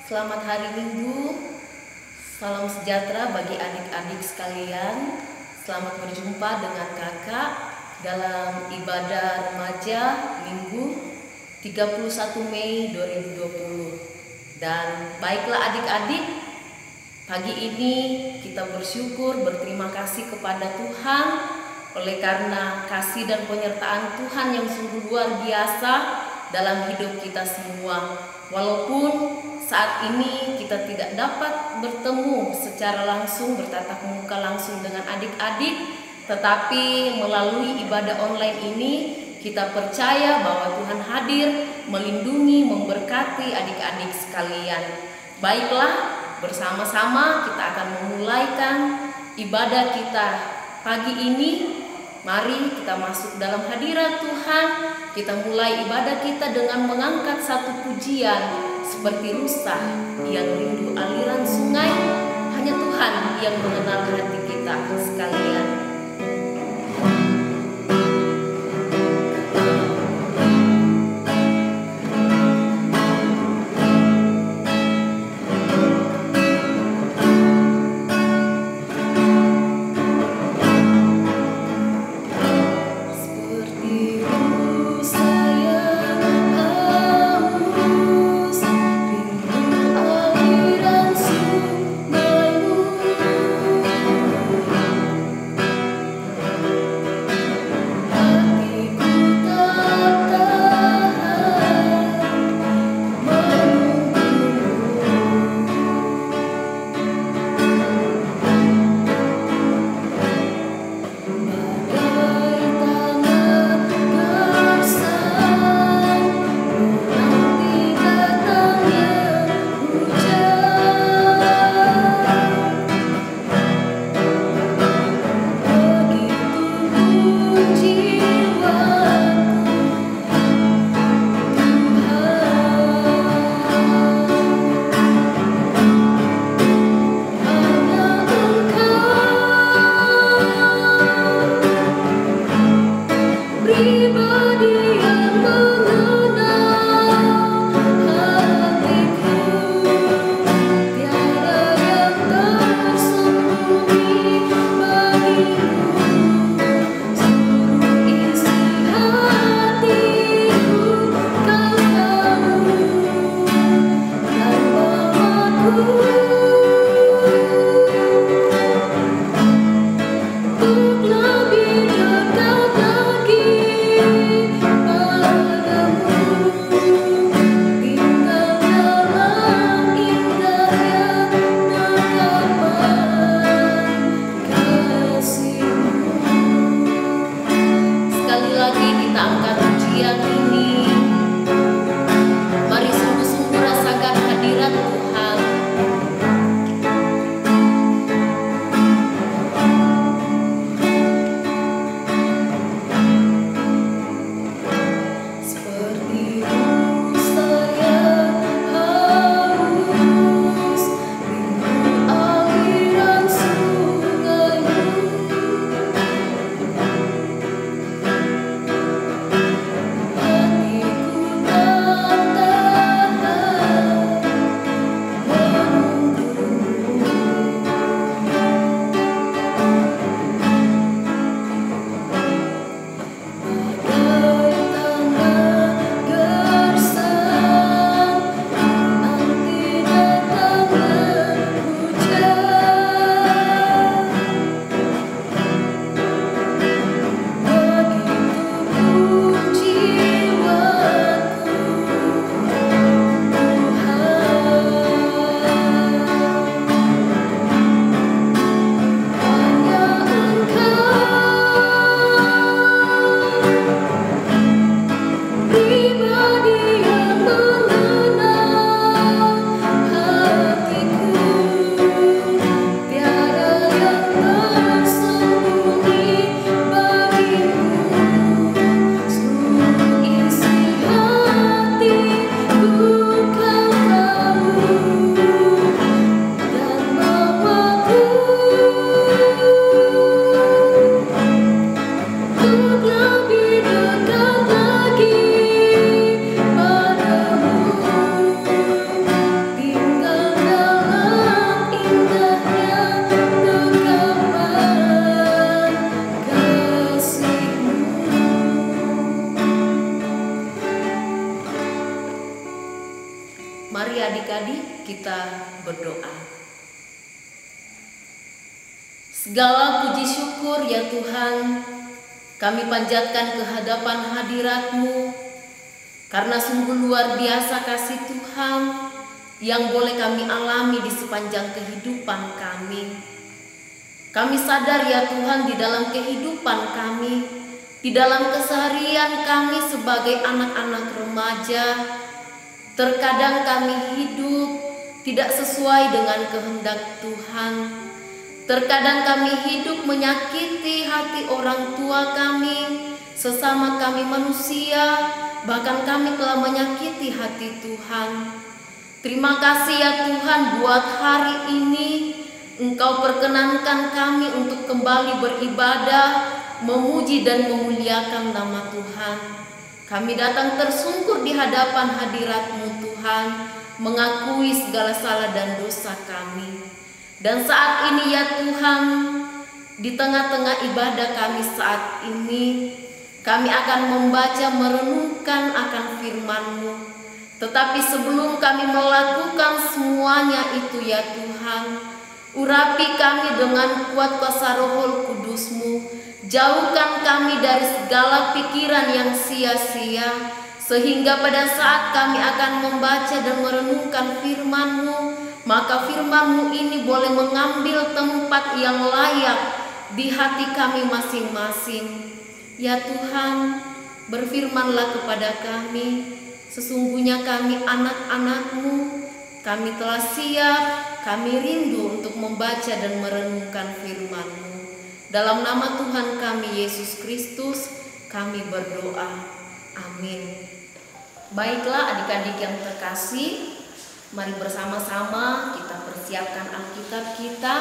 Selamat hari Minggu. Salam sejahtera bagi adik-adik sekalian. Selamat berjumpa dengan kakak dalam ibadah remaja Minggu 31 Mei 2020. Dan baiklah adik-adik, pagi ini kita bersyukur, berterima kasih kepada Tuhan oleh karena kasih dan penyertaan Tuhan yang sungguh luar biasa dalam hidup kita semua. Walaupun saat ini kita tidak dapat bertemu secara langsung, bertatap muka langsung dengan adik-adik, tetapi melalui ibadah online ini kita percaya bahwa Tuhan hadir, melindungi, memberkati adik-adik sekalian. Baiklah, bersama-sama kita akan memulaikan ibadah kita pagi ini. Mari kita masuk dalam hadirat Tuhan. Kita mulai ibadah kita dengan mengangkat satu pujian seperti rusa yang rindu aliran sungai. Hanya Tuhan yang mengenal hati kita sekalian. Mari adik-adik kita berdoa. Segala puji syukur ya Tuhan, kami panjatkan ke hadapan hadirat-Mu, karena sungguh luar biasa kasih Tuhan yang boleh kami alami di sepanjang kehidupan kami. Kami sadar ya Tuhan, di dalam kehidupan kami, di dalam keseharian kami sebagai anak-anak remaja, terkadang kami hidup tidak sesuai dengan kehendak Tuhan. Terkadang kami hidup menyakiti hati orang tua kami, sesama kami manusia, bahkan kami telah menyakiti hati Tuhan. Terima kasih ya Tuhan, buat hari ini Engkau perkenankan kami untuk kembali beribadah, memuji dan memuliakan nama Tuhan. Kami datang tersungkur di hadapan hadirat-Mu Tuhan, mengakui segala salah dan dosa kami. Dan saat ini ya Tuhan, di tengah-tengah ibadah kami saat ini, kami akan membaca merenungkan akan firman-Mu. Tetapi sebelum kami melakukan semuanya itu ya Tuhan, urapi kami dengan kuat kuasa Roh Kudus-Mu. Jauhkan kami dari segala pikiran yang sia-sia, sehingga pada saat kami akan membaca dan merenungkan firman-Mu, maka firman-Mu ini boleh mengambil tempat yang layak di hati kami masing-masing. Ya Tuhan, berfirmanlah kepada kami, sesungguhnya kami anak-anak-Mu, kami telah siap, kami rindu untuk membaca dan merenungkan firman-Mu. Dalam nama Tuhan kami Yesus Kristus, kami berdoa. Amin. Baiklah adik-adik yang terkasih, mari bersama-sama kita persiapkan Alkitab kita.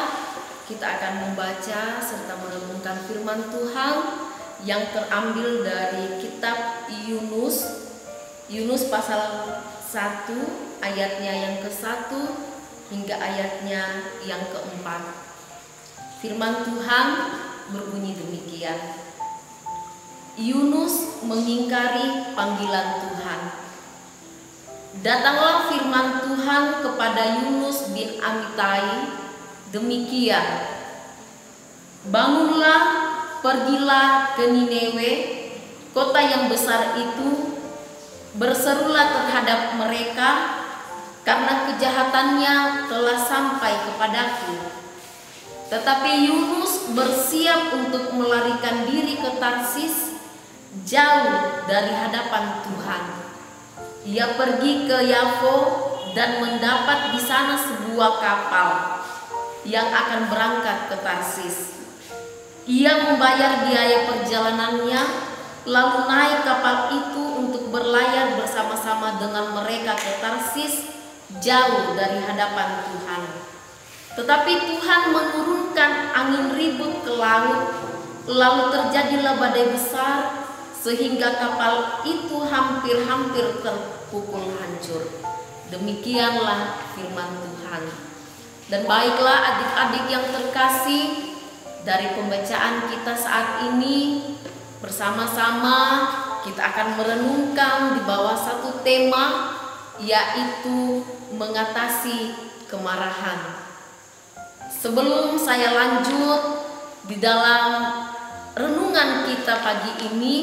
Kita akan membaca serta merenungkan firman Tuhan yang terambil dari kitab Yunus pasal 1 ayatnya yang ke-1 hingga ayatnya yang ke-4. Firman Tuhan berbunyi demikian. Yunus mengingkari panggilan Tuhan. Datanglah firman Tuhan kepada Yunus bin Amittai demikian. Bangunlah, pergilah ke Niniwe, kota yang besar itu, berserulah terhadap mereka, karena kejahatannya telah sampai kepadaku. Tetapi Yunus bersiap untuk melarikan diri ke Tarsis, jauh dari hadapan Tuhan. Ia pergi ke Yafo dan mendapat di sana sebuah kapal yang akan berangkat ke Tarsis. Ia membayar biaya perjalanannya, lalu naik kapal itu untuk berlayar bersama-sama dengan mereka ke Tarsis, jauh dari hadapan Tuhan. Tetapi Tuhan menurunkan angin ribut ke laut, lalu terjadilah badai besar, sehingga kapal itu hampir-hampir terpukul hancur. Demikianlah firman Tuhan. Dan baiklah adik-adik yang terkasih, dari pembacaan kita saat ini, bersama-sama kita akan merenungkan di bawah satu tema, yaitu mengatasi kemarahan. Sebelum saya lanjut di dalam renungan kita pagi ini,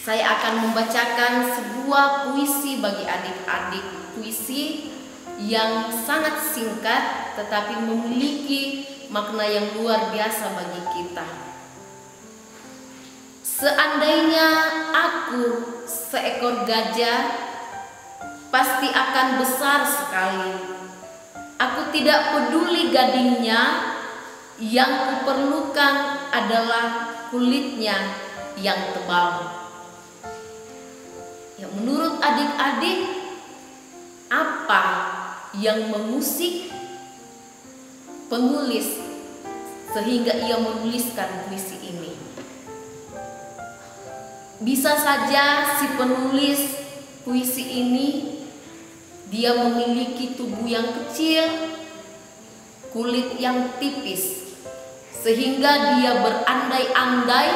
saya akan membacakan sebuah puisi bagi adik-adik. Puisi yang sangat singkat tetapi memiliki makna yang luar biasa bagi kita. Seandainya aku seekor gajah, pasti akan besar sekali. Aku tidak peduli gadingnya, yang kuperlukan adalah kulitnya yang tebal. Ya, menurut adik-adik, apa yang mengusik penulis sehingga ia menuliskan puisi ini? Bisa saja si penulis puisi ini dia memiliki tubuh yang kecil, kulit yang tipis, sehingga dia berandai-andai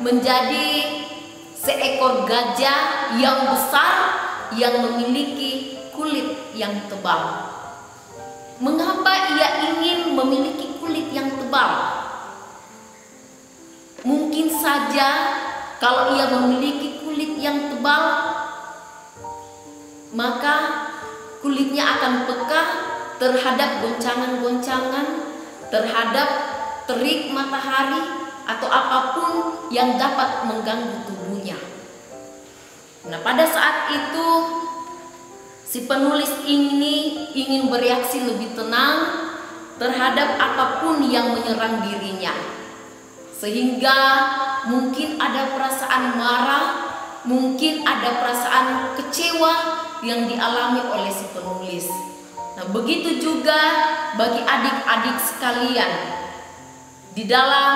menjadi seekor gajah yang besar yang memiliki kulit yang tebal. Mengapa ia ingin memiliki kulit yang tebal? Mungkin saja kalau ia memiliki kulit yang tebal, maka kulitnya akan peka terhadap goncangan-goncangan, terhadap terik matahari atau apapun yang dapat mengganggu tubuhnya. Nah, pada saat itu si penulis ini ingin bereaksi lebih tenang terhadap apapun yang menyerang dirinya. Sehingga mungkin ada perasaan marah, mungkin ada perasaan kecewa yang dialami oleh si penulis. Nah, begitu juga bagi adik-adik sekalian. Di dalam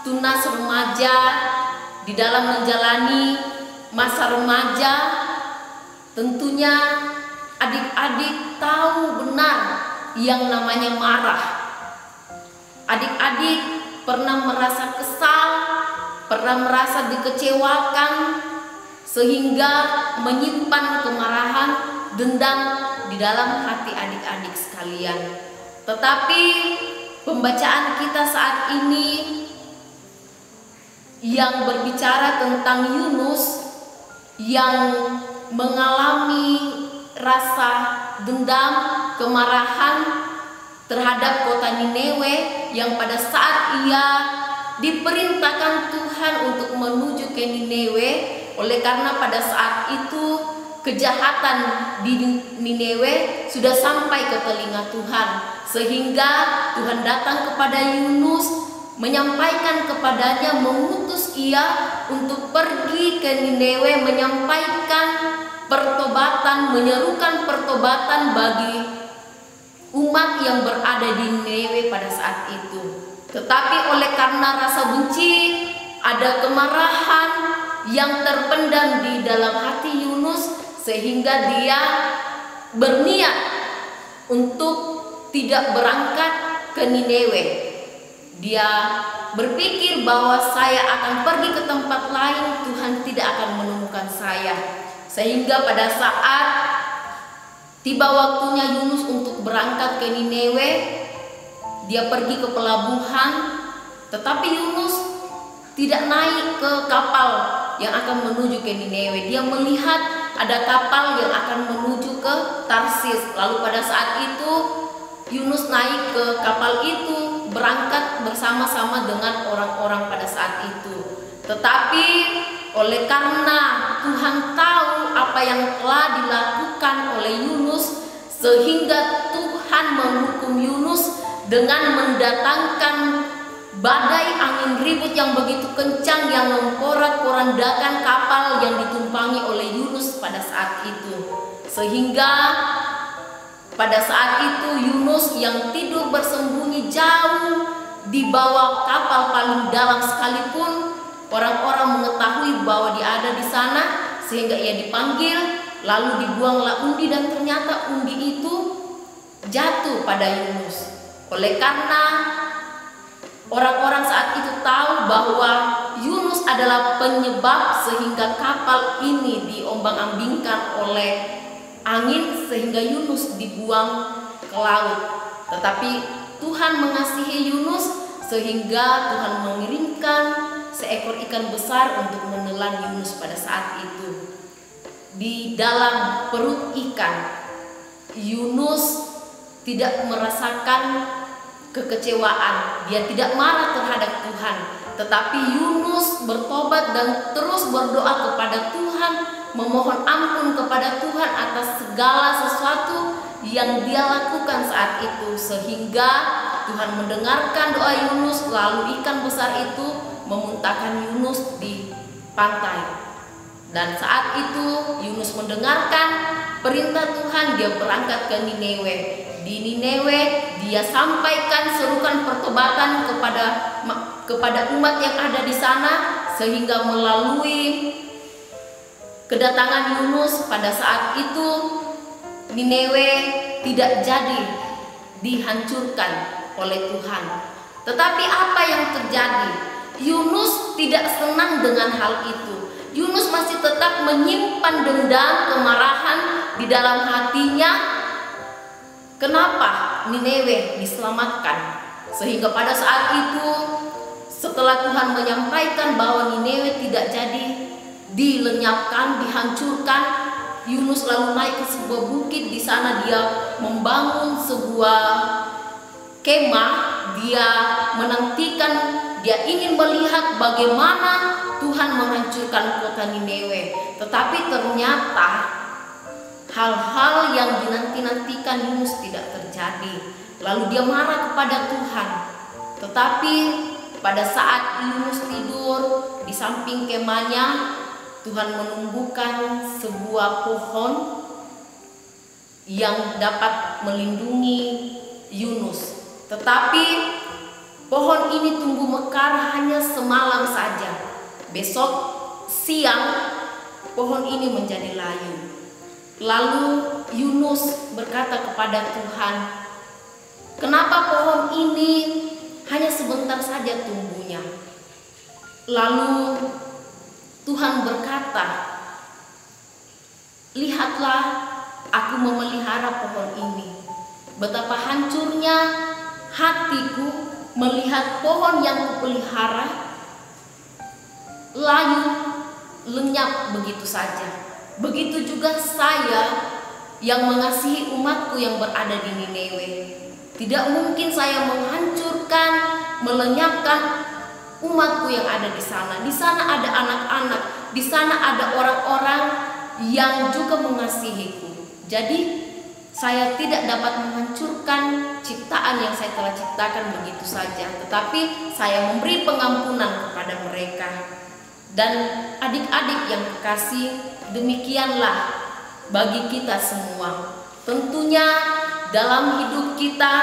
tunas remaja, di dalam menjalani masa remaja, tentunya adik-adik tahu benar yang namanya marah. Adik-adik pernah merasa kesal, pernah merasa dikecewakan, sehingga menyimpan kemarahan, dendam di dalam hati adik-adik sekalian. Tetapi pembacaan kita saat ini yang berbicara tentang Yunus yang mengalami rasa dendam, kemarahan terhadap kota Niniwe, yang pada saat ia diperintahkan Tuhan untuk menuju ke Niniwe, oleh karena pada saat itu kejahatan di Niniwe sudah sampai ke telinga Tuhan, sehingga Tuhan datang kepada Yunus, menyampaikan kepadanya, mengutus ia untuk pergi ke Niniwe, menyampaikan pertobatan, menyerukan pertobatan bagi umat yang berada di Niniwe pada saat itu. Tetapi oleh karena rasa benci, ada kemarahan yang terpendam di dalam hati Yunus, sehingga dia berniat untuk tidak berangkat ke Niniwe. Dia berpikir bahwa saya akan pergi ke tempat lain, Tuhan tidak akan menemukan saya. Sehingga pada saat tiba waktunya Yunus untuk berangkat ke Niniwe, dia pergi ke pelabuhan, tetapi Yunus tidak naik ke kapal yang akan menuju ke Niniwe. Dia melihat ada kapal yang akan menuju ke Tarsis. Lalu pada saat itu Yunus naik ke kapal itu, berangkat bersama-sama dengan orang-orang pada saat itu. Tetapi oleh karena Tuhan tahu apa yang telah dilakukan oleh Yunus, sehingga Tuhan menghukum Yunus dengan mendatangkan badai angin ribut yang begitu kencang yang memporak-porandakan kapal yang ditumpangi oleh Yunus pada saat itu. Sehingga pada saat itu Yunus yang tidur bersembunyi jauh di bawah kapal paling dalam sekalipun, orang-orang mengetahui bahwa dia ada di sana, sehingga ia dipanggil, lalu dibuanglah undi, dan ternyata undi itu jatuh pada Yunus. Oleh karena orang-orang saat itu tahu bahwa Yunus adalah penyebab sehingga kapal ini diombang-ambingkan oleh angin, sehingga Yunus dibuang ke laut. Tetapi Tuhan mengasihi Yunus, sehingga Tuhan mengirimkan seekor ikan besar untuk menelan Yunus pada saat itu. Di dalam perut ikan, Yunus tidak merasakan kekecewaan, dia tidak marah terhadap Tuhan, tetapi Yunus bertobat dan terus berdoa kepada Tuhan, memohon ampun kepada Tuhan atas segala sesuatu yang dia lakukan saat itu, sehingga Tuhan mendengarkan doa Yunus. Lalu ikan besar itu memuntahkan Yunus di pantai, dan saat itu Yunus mendengarkan perintah Tuhan, dia berangkat ke Niniwe. Di Niniwe dia sampaikan serukan pertobatan kepada umat yang ada di sana, sehingga melalui kedatangan Yunus pada saat itu Niniwe tidak jadi dihancurkan oleh Tuhan. Tetapi apa yang terjadi? Yunus tidak senang dengan hal itu. Yunus masih tetap menyimpan dendam, kemarahan di dalam hatinya, kenapa Nineve diselamatkan. Sehingga pada saat itu, setelah Tuhan menyampaikan bahwa Nineve tidak jadi dilenyapkan, dihancurkan, Yunus lalu naik ke sebuah bukit. Di sana dia membangun sebuah kemah. Dia menantikan, dia ingin melihat bagaimana Tuhan menghancurkan kota Nineve. Tetapi ternyata hal-hal yang dinanti-nantikan Yunus tidak terjadi. Lalu dia marah kepada Tuhan. Tetapi pada saat Yunus tidur di samping kemahnya, Tuhan menumbuhkan sebuah pohon yang dapat melindungi Yunus. Tetapi pohon ini tumbuh mekar hanya semalam saja. Besok siang pohon ini menjadi layu. Lalu Yunus berkata kepada Tuhan, "Kenapa pohon ini hanya sebentar saja tumbuhnya?" Lalu Tuhan berkata, "Lihatlah, aku memelihara pohon ini. Betapa hancurnya hatiku melihat pohon yang kupelihara layu, lenyap begitu saja. Begitu juga saya yang mengasihi umatku yang berada di Nineve. Tidak mungkin saya menghancurkan, melenyapkan umatku yang ada di sana. Di sana ada anak-anak, di sana ada orang-orang yang juga mengasihiku. Jadi saya tidak dapat menghancurkan ciptaan yang saya telah ciptakan begitu saja, tetapi saya memberi pengampunan kepada mereka." Dan adik-adik yang kekasih, demikianlah bagi kita semua. Tentunya dalam hidup kita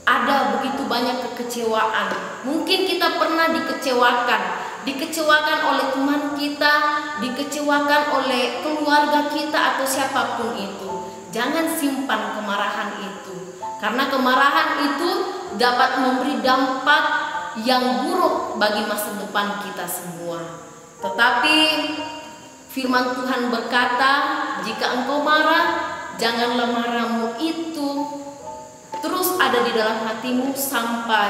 ada begitu banyak kekecewaan. Mungkin kita pernah dikecewakan oleh teman kita, dikecewakan oleh keluarga kita atau siapapun itu. Jangan simpan kemarahan itu, karena kemarahan itu dapat memberi dampak yang buruk bagi masa depan kita semua. Tetapi firman Tuhan berkata, jika engkau marah, janganlah marahmu itu terus ada di dalam hatimu sampai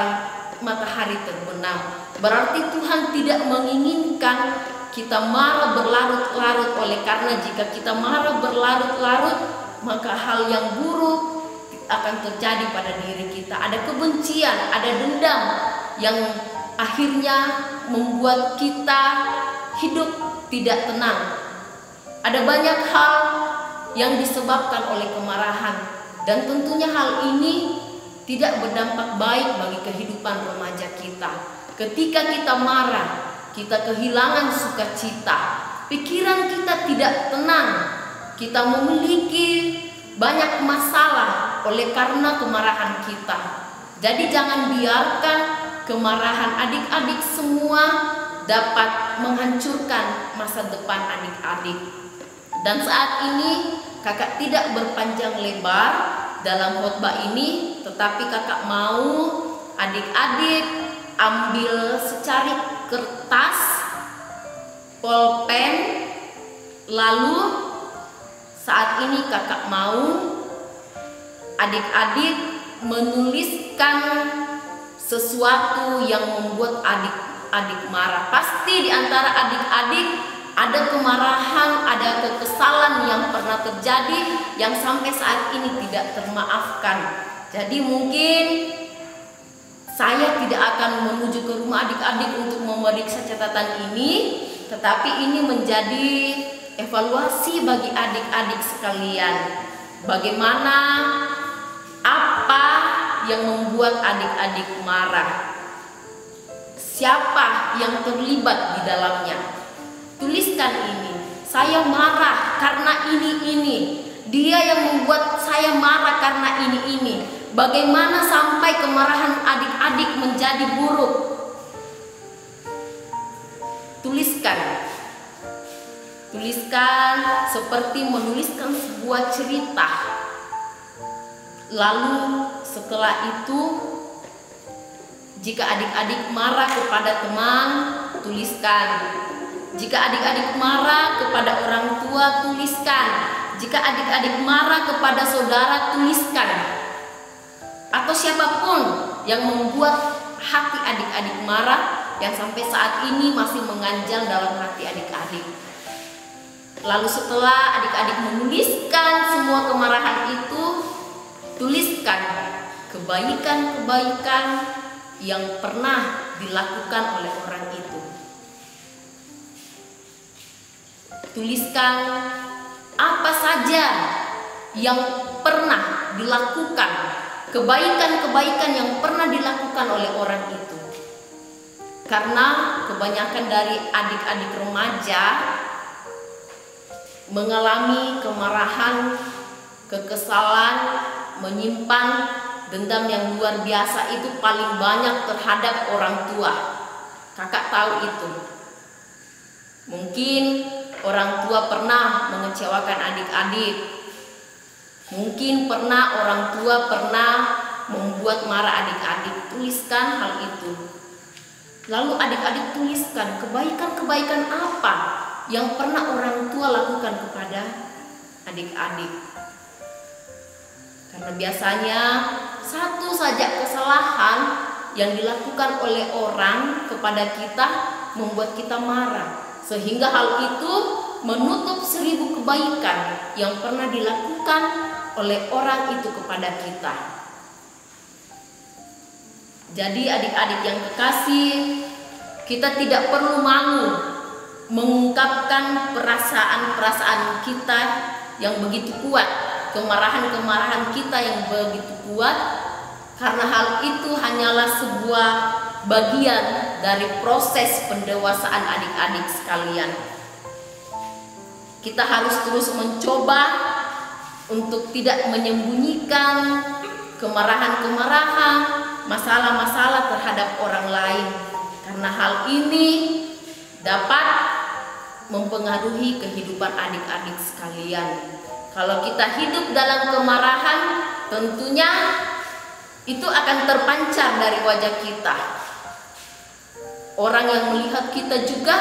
matahari terbenam. Berarti Tuhan tidak menginginkan kita marah berlarut-larut. Oleh karena jika kita marah berlarut-larut, maka hal yang buruk akan terjadi pada diri kita. Ada kebencian, ada dendam yang akhirnya membuat kita hidup tidak tenang. Ada banyak hal yang disebabkan oleh kemarahan, dan tentunya hal ini tidak berdampak baik bagi kehidupan remaja kita. Ketika kita marah, kita kehilangan sukacita, pikiran kita tidak tenang, kita memiliki banyak masalah oleh karena kemarahan kita. Jadi jangan biarkan kemarahan adik-adik semua dapat menghancurkan masa depan adik-adik. Dan saat ini kakak tidak berpanjang lebar dalam khotbah ini, tetapi kakak mau adik-adik ambil secari kertas, pulpen, lalu saat ini kakak mau adik-adik menuliskan sesuatu yang membuat adik-adik marah. Pasti di antara adik-adik ada kemarahan, ada kekesalan yang pernah terjadi yang sampai saat ini tidak termaafkan. Jadi mungkin saya tidak akan menuju ke rumah adik-adik untuk memeriksa catatan ini, tetapi ini menjadi evaluasi bagi adik-adik sekalian. Bagaimana, apa yang membuat adik-adik marah? Siapa yang terlibat di dalamnya? Tuliskan ini. Saya marah karena ini. Dia yang membuat saya marah karena ini. Bagaimana sampai kemarahan adik-adik menjadi buruk? Tuliskan seperti menuliskan sebuah cerita. Lalu setelah itu, jika adik-adik marah kepada teman, tuliskan, Jika adik-adik marah kepada orang tua, tuliskan. Jika adik-adik marah kepada saudara, tuliskan. Atau siapapun yang membuat hati adik-adik marah, yang sampai saat ini masih mengganjal dalam hati adik-adik. Lalu setelah adik-adik menuliskan semua kemarahan itu, tuliskan kebaikan-kebaikan yang pernah dilakukan oleh orang itu. Tuliskan apa saja yang pernah dilakukan, kebaikan-kebaikan yang pernah dilakukan oleh orang itu. Karena kebanyakan dari adik-adik remaja mengalami kemarahan, kekesalan, menyimpan dendam yang luar biasa itu paling banyak terhadap orang tua. Kakak tahu itu. Mungkin orang tua pernah mengecewakan adik-adik. Mungkin orang tua pernah membuat marah adik-adik. Tuliskan hal itu. Lalu adik-adik tuliskan kebaikan-kebaikan apa yang pernah orang tua lakukan kepada adik-adik. Karena biasanya satu saja kesalahan yang dilakukan oleh orang kepada kita membuat kita marah. Sehingga hal itu menutup 1000 kebaikan yang pernah dilakukan oleh orang itu kepada kita. Jadi adik-adik yang kekasih, kita tidak perlu malu mengungkapkan perasaan-perasaan kita yang begitu kuat, kemarahan-kemarahan kita yang begitu kuat, karena hal itu hanyalah sebuah bagian dari proses pendewasaan adik-adik sekalian. Kita harus terus mencoba untuk tidak menyembunyikan kemarahan-kemarahan, masalah-masalah terhadap orang lain, karena hal ini dapat mempengaruhi kehidupan adik-adik sekalian. Kalau kita hidup dalam kemarahan, tentunya itu akan terpancar dari wajah kita. Orang yang melihat kita juga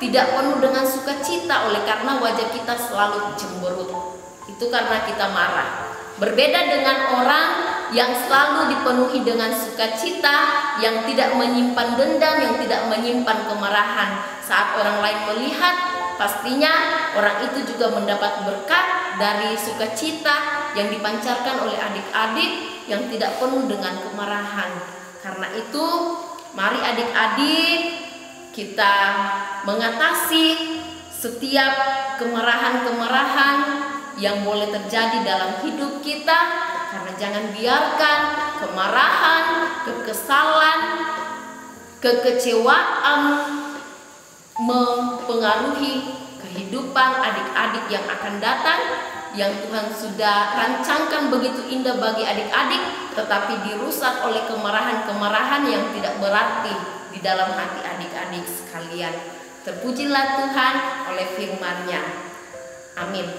tidak penuh dengan sukacita oleh karena wajah kita selalu cemberut. Itu karena kita marah. Berbeda dengan orang yang selalu dipenuhi dengan sukacita, yang tidak menyimpan dendam, yang tidak menyimpan kemarahan. Saat orang lain melihat, pastinya orang itu juga mendapat berkat dari sukacita yang dipancarkan oleh adik-adik yang tidak penuh dengan kemarahan. Karena itu, mari adik-adik kita mengatasi setiap kemarahan-kemarahan yang boleh terjadi dalam hidup kita, karena jangan biarkan kemarahan, kekesalan, kekecewaan mempengaruhi kehidupan adik-adik yang akan datang, yang Tuhan sudah rancangkan begitu indah bagi adik-adik, tetapi dirusak oleh kemarahan-kemarahan yang tidak berarti di dalam hati adik-adik sekalian. Terpujilah Tuhan oleh firman-Nya. Amin.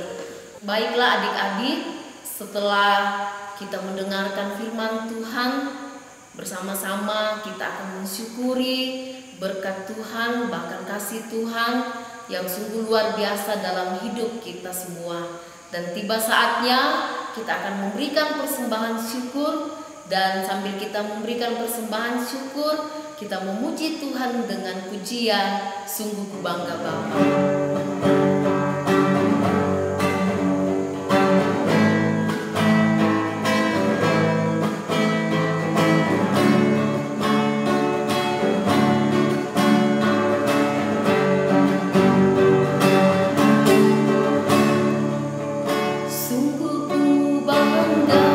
Baiklah adik-adik, setelah kita mendengarkan firman Tuhan, bersama-sama kita akan mensyukuri berkat Tuhan, bahkan kasih Tuhan yang sungguh luar biasa dalam hidup kita semua. Dan tiba saatnya kita akan memberikan persembahan syukur, dan sambil kita memberikan persembahan syukur, kita memuji Tuhan dengan pujian Sungguh Ku Bangga Bapa. Sungguh ku bangga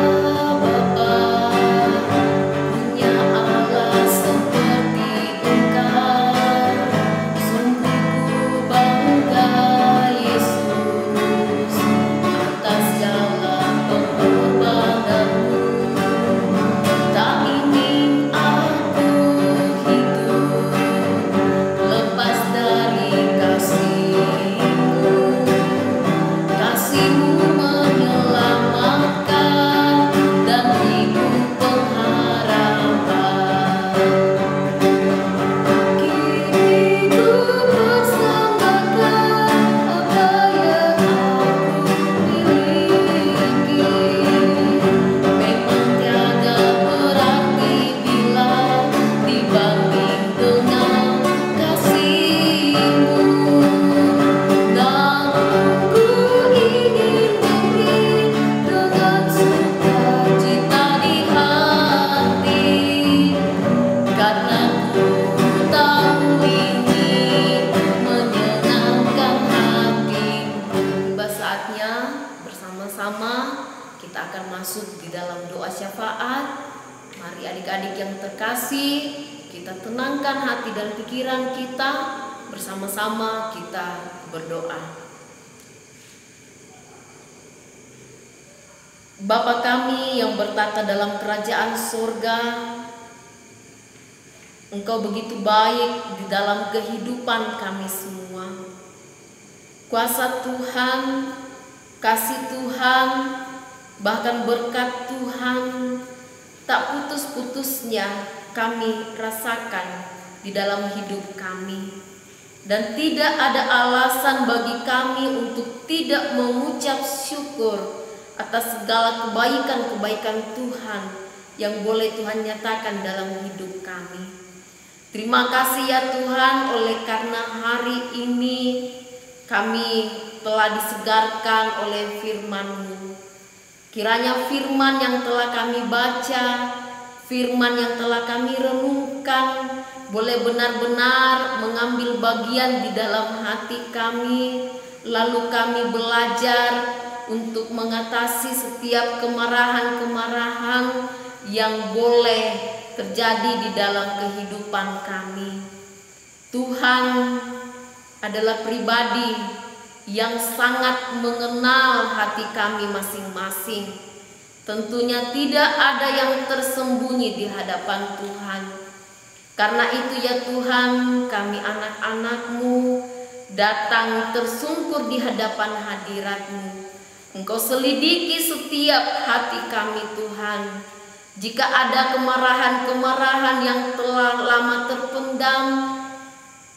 kita akan masuk di dalam doa syafaat. Mari adik-adik yang terkasih, kita tenangkan hati dan pikiran kita, bersama-sama kita berdoa. Bapa kami yang bertata dalam kerajaan surga, Engkau begitu baik di dalam kehidupan kami semua. Kuasa Tuhan, kasih Tuhan, bahkan berkat Tuhan tak putus-putusnya kami rasakan di dalam hidup kami. Dan tidak ada alasan bagi kami untuk tidak mengucap syukur atas segala kebaikan-kebaikan Tuhan yang boleh Tuhan nyatakan dalam hidup kami. Terima kasih ya Tuhan, oleh karena hari ini kami telah disegarkan oleh firman-Mu. Kiranya firman yang telah kami baca, firman yang telah kami renungkan, boleh benar-benar mengambil bagian di dalam hati kami, lalu kami belajar untuk mengatasi setiap kemarahan-kemarahan yang boleh terjadi di dalam kehidupan kami. Tuhan adalah pribadi yang sangat mengenal hati kami masing-masing. Tentunya tidak ada yang tersembunyi di hadapan Tuhan. Karena itu ya Tuhan, kami anak-anak-Mu datang tersungkur di hadapan hadirat-Mu. Engkau selidiki setiap hati kami Tuhan. Jika ada kemarahan-kemarahan yang telah lama terpendam,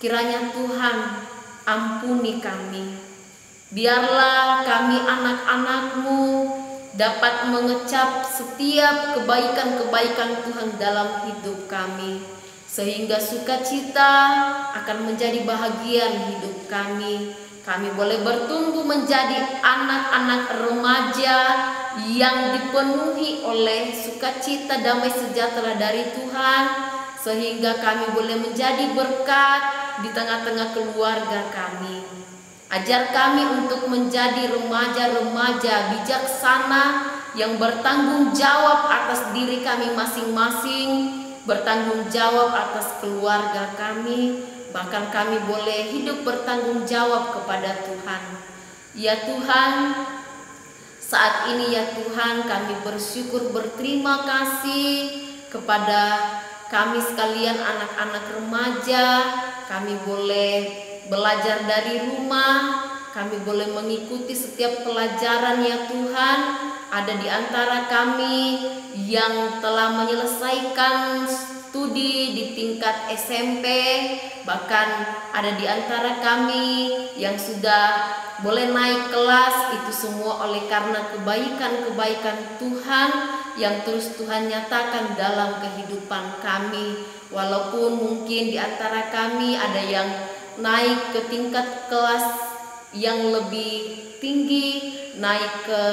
kiranya Tuhan ampuni kami. Biarlah kami anak-anak-Mu dapat mengecap setiap kebaikan-kebaikan Tuhan dalam hidup kami, sehingga sukacita akan menjadi bahagian hidup kami. Kami boleh bertumbuh menjadi anak-anak remaja yang dipenuhi oleh sukacita damai sejahtera dari Tuhan, sehingga kami boleh menjadi berkat di tengah-tengah keluarga kami. Ajar kami untuk menjadi remaja-remaja bijaksana yang bertanggung jawab atas diri kami masing-masing, bertanggung jawab atas keluarga kami. Bahkan kami boleh hidup bertanggung jawab kepada Tuhan. Ya Tuhan, saat ini ya Tuhan kami bersyukur berterima kasih kepada kami sekalian anak-anak remaja. Kami boleh belajar dari rumah, kami boleh mengikuti setiap pelajaran ya Tuhan. Ada di antara kami yang telah menyelesaikan studi di tingkat SMP, bahkan ada di antara kami yang sudah boleh naik kelas. Itu semua oleh karena kebaikan-kebaikan Tuhan yang terus Tuhan nyatakan dalam kehidupan kami. Walaupun mungkin di antara kami ada yang naik ke tingkat kelas yang lebih tinggi, naik ke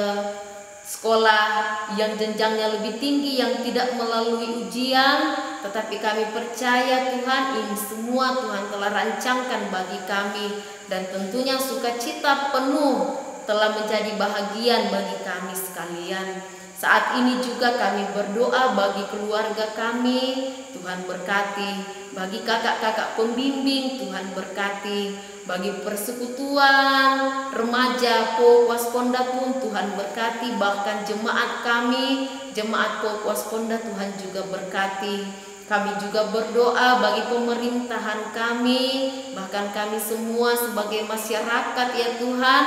sekolah yang jenjangnya lebih tinggi yang tidak melalui ujian, tetapi kami percaya Tuhan ini semua Tuhan telah rancangkan bagi kami, dan tentunya sukacita penuh telah menjadi bahagian bagi kami sekalian. Saat ini juga kami berdoa bagi keluarga kami, Tuhan berkati. Bagi kakak-kakak pembimbing, Tuhan berkati. Bagi persekutuan remaja PO Wasponda pun Tuhan berkati. Bahkan jemaat kami, jemaat PO Wasponda, Tuhan juga berkati. Kami juga berdoa bagi pemerintahan kami, bahkan kami semua sebagai masyarakat ya Tuhan.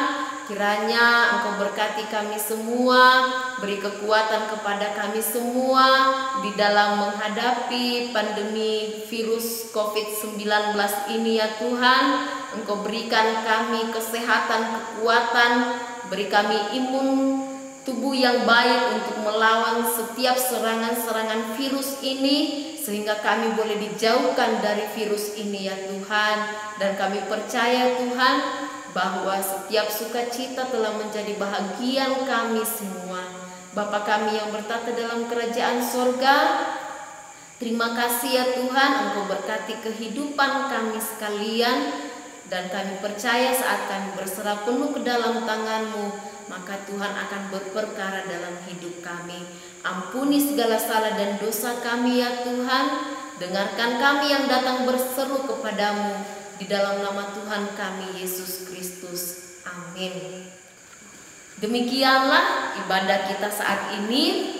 Kiranya Engkau berkati kami semua, beri kekuatan kepada kami semua di dalam menghadapi pandemi virus COVID-19 ini ya Tuhan. Engkau berikan kami kesehatan, kekuatan, beri kami imun tubuh yang baik untuk melawan setiap serangan-serangan virus ini, sehingga kami boleh dijauhkan dari virus ini ya Tuhan. Dan kami percaya Tuhan bahwa setiap sukacita telah menjadi bahagian kami semua. Bapa kami yang bertata dalam kerajaan sorga, terima kasih ya Tuhan, Engkau berkati kehidupan kami sekalian. Dan kami percaya saat kami berserah penuh ke dalam tangan-Mu, maka Tuhan akan berperkara dalam hidup kami. Ampuni segala salah dan dosa kami ya Tuhan. Dengarkan kami yang datang berseru kepadamu. Di dalam nama Tuhan kami Yesus Kristus. Amin. Demikianlah ibadah kita saat ini.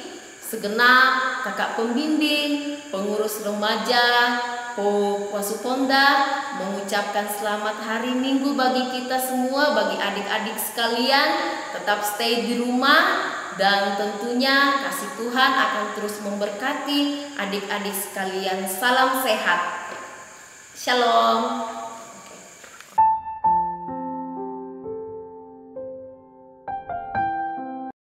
Segenap kakak pembimbing, pengurus remaja, Wasuponda mengucapkan selamat hari Minggu bagi kita semua, bagi adik-adik sekalian. Tetap stay di rumah dan tentunya kasih Tuhan akan terus memberkati adik-adik sekalian. Salam sehat. Shalom.